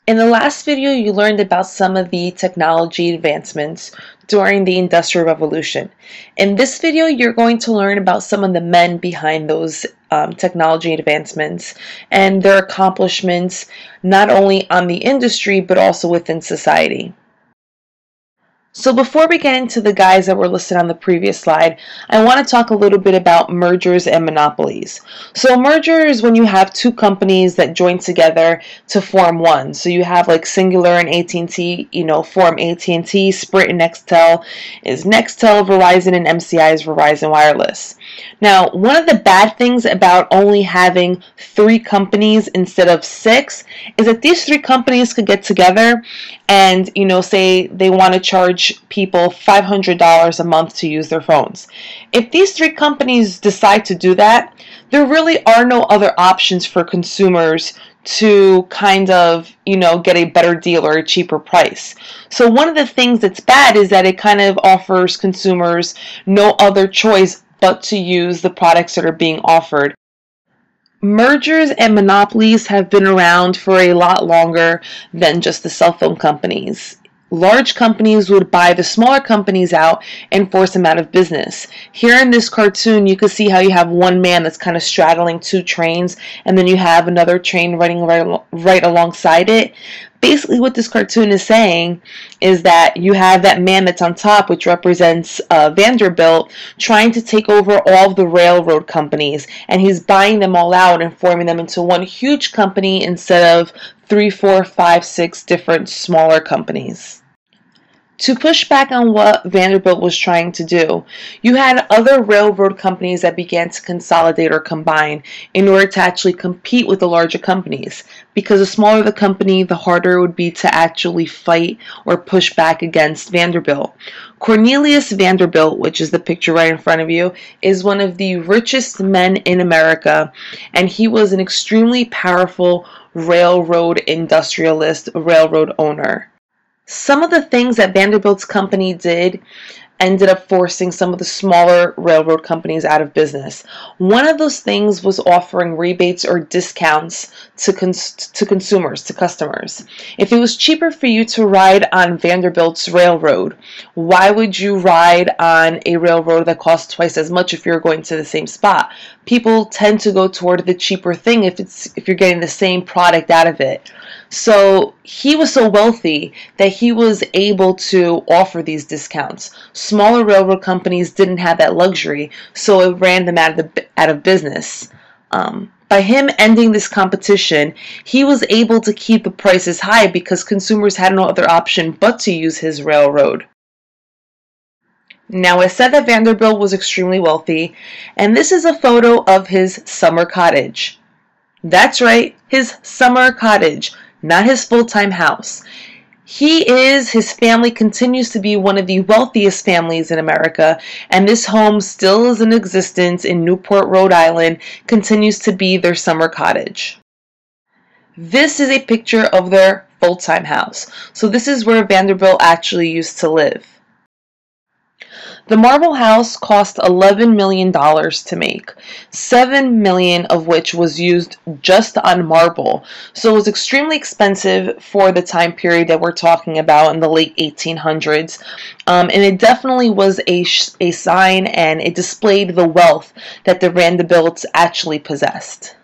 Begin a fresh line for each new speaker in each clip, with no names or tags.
In the last video, you learned about some of the technology advancements during the Industrial Revolution. In this video, you're going to learn about some of the men behind those technology advancements and their accomplishments, not only on the industry, but also within society. So before we get into the guys that were listed on the previous slide, I want to talk a little bit about mergers and monopolies. So a merger is when you have two companies that join together to form one. So you have like Singular and AT&T, form AT&T, Sprint and Nextel is Nextel, Verizon and MCI is Verizon Wireless. Now, one of the bad things about only having 3 companies instead of 6 is that these 3 companies could get together and, say they want to charge people $500 a month to use their phones. If these 3 companies decide to do that, there really are no other options for consumers to kind of, get a better deal or a cheaper price. So one of the things that's bad is that it kind of offers consumers no other choice but to use the products that are being offered. Mergers and monopolies have been around for a lot longer than just the cell phone companies. Large companies would buy the smaller companies out and force them out of business. Here in this cartoon, you can see how you have one man that's kind of straddling 2 trains, and then you have another train running right alongside it. Basically, what this cartoon is saying is that you have that man that's on top, which represents Vanderbilt, trying to take over all of the railroad companies, and he's buying them all out and forming them into one huge company instead of 3, 4, 5, 6 different smaller companies. To push back on what Vanderbilt was trying to do, you had other railroad companies that began to consolidate or combine in order to actually compete with the larger companies. Because the smaller the company, the harder it would be to actually fight or push back against Vanderbilt. Cornelius Vanderbilt, which is the picture right in front of you, is one of the richest men in America, and he was an extremely powerful railroad industrialist, railroad owner. Some of the things that Vanderbilt's company did ended up forcing some of the smaller railroad companies out of business. One of those things was offering rebates or discounts to consumers, to customers. If it was cheaper for you to ride on Vanderbilt's railroad, why would you ride on a railroad that costs twice as much if you're going to the same spot? People tend to go toward the cheaper thing if you're getting the same product out of it. So he was so wealthy that he was able to offer these discounts. Smaller railroad companies didn't have that luxury, so it ran them out of business. By him ending this competition, he was able to keep the prices high because consumers had no other option but to use his railroad. Now, I said that Vanderbilt was extremely wealthy, and this is a photo of his summer cottage. That's right, his summer cottage, not his full-time house. His family continues to be one of the wealthiest families in America, and this home still is in existence in Newport, Rhode Island, continues to be their summer cottage. This is a picture of their full-time house. So this is where Vanderbilt actually used to live. The marble house cost $11 million to make, $7 million of which was used just on marble. So it was extremely expensive for the time period that we're talking about in the late 1800s. And it definitely was a sign, and it displayed the wealth that the Vanderbilts actually possessed.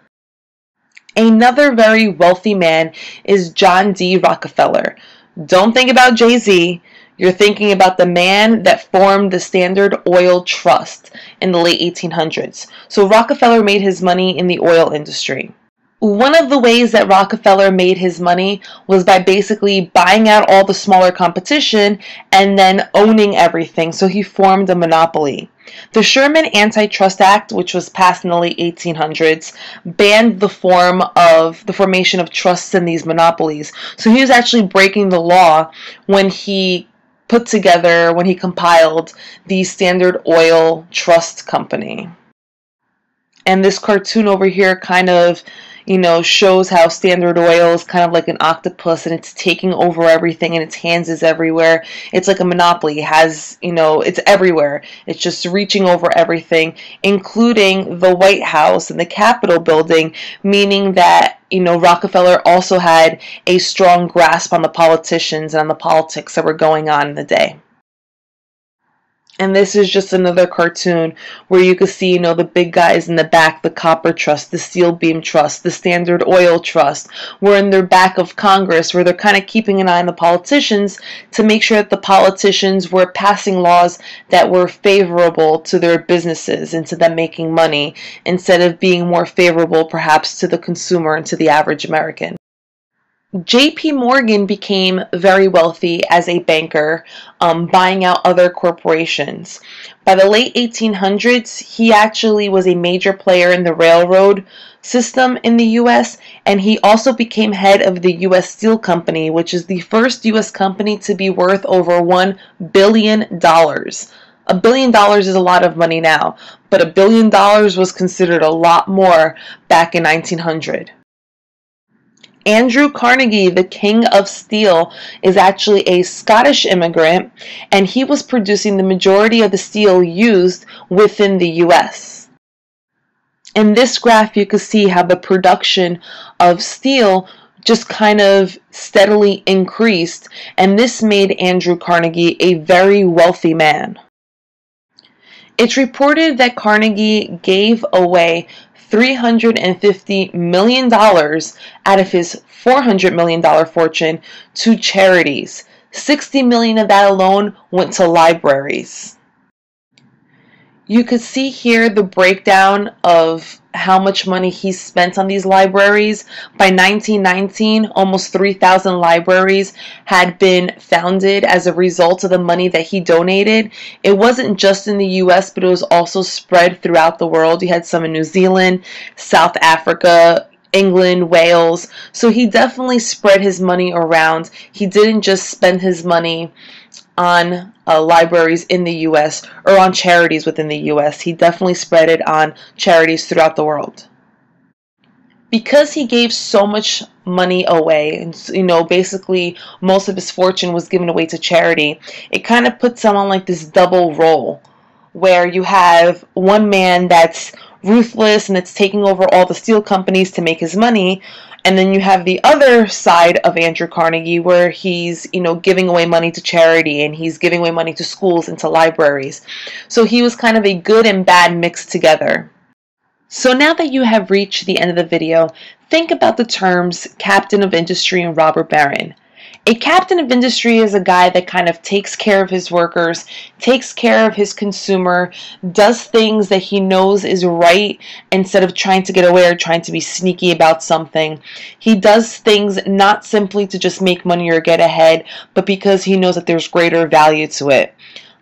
Another very wealthy man is John D. Rockefeller. Don't think about Jay-Z. You're thinking about the man that formed the Standard Oil Trust in the late 1800s. So Rockefeller made his money in the oil industry. One of the ways that Rockefeller made his money was by basically buying out all the smaller competition and then owning everything. So he formed a monopoly. The Sherman Antitrust Act, which was passed in the late 1800s, banned the formation of trusts in these monopolies. So he was actually breaking the law when he compiled the Standard Oil Trust Company. And this cartoon over here kind of, shows how Standard Oil is kind of like an octopus and it's taking over everything and its hands is everywhere. It's like a monopoly. It has, it's everywhere. It's just reaching over everything, including the White House and the Capitol building, meaning that, Rockefeller also had a strong grasp on the politicians and on the politics that were going on in the day. And this is just another cartoon where you can see, the big guys in the back, the Copper Trust, the Steel Beam Trust, the Standard Oil Trust, were in their back of Congress, where they're kind of keeping an eye on the politicians to make sure that the politicians were passing laws that were favorable to their businesses and to them making money, instead of being more favorable perhaps to the consumer and to the average American. J.P. Morgan became very wealthy as a banker, buying out other corporations. By the late 1800s, he actually was a major player in the railroad system in the U.S., and he also became head of the U.S. Steel Company, which is the first U.S. company to be worth over $1 billion. $1 billion is a lot of money now, but $1 billion was considered a lot more back in 1900. Andrew Carnegie, the King of Steel, is actually a Scottish immigrant, and he was producing the majority of the steel used within the U.S. In this graph, you can see how the production of steel just kind of steadily increased, and this made Andrew Carnegie a very wealthy man. It's reported that Carnegie gave away $350 million out of his $400 million fortune to charities. $60 million of that alone went to libraries. You could see here the breakdown of how much money he spent on these libraries. By 1919, almost 3,000 libraries had been founded as a result of the money that he donated. It wasn't just in the US, but it was also spread throughout the world. You had some in New Zealand, South Africa, England, Wales. So he definitely spread his money around. He didn't just spend his money on libraries in the U.S. or on charities within the U.S. He definitely spread it on charities throughout the world. Because he gave so much money away, and basically most of his fortune was given away to charity, it kind of puts him on like this double role, where you have one man that's ruthless and that's taking over all the steel companies to make his money, and then you have the other side of Andrew Carnegie where he's, giving away money to charity and he's giving away money to schools and to libraries. So he was kind of a good and bad mixed together. So now that you have reached the end of the video, think about the terms captain of industry and robber baron. A captain of industry is a guy that kind of takes care of his workers, takes care of his consumer, does things that he knows is right instead of trying to get away or trying to be sneaky about something. He does things not simply to just make money or get ahead, but because he knows that there's greater value to it.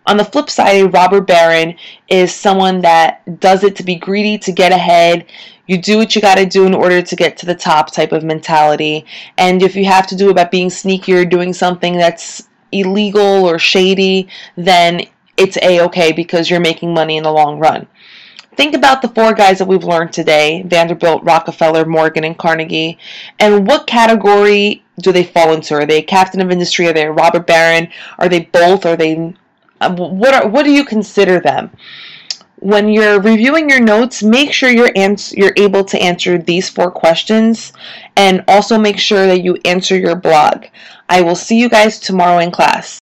On the flip side, a robber baron is someone that does it to be greedy, to get ahead. You do what you got to do in order to get to the top type of mentality. And if you have to do it by being sneaky or doing something that's illegal or shady, then it's a-okay because you're making money in the long run. Think about the four guys that we've learned today: Vanderbilt, Rockefeller, Morgan, and Carnegie. And what category do they fall into? Are they a captain of industry? Are they a robber baron? Are they both? Are they... What do you consider them? When you're reviewing your notes, make sure you're able to answer these 4 questions, and also make sure that you answer your blog. I will see you guys tomorrow in class.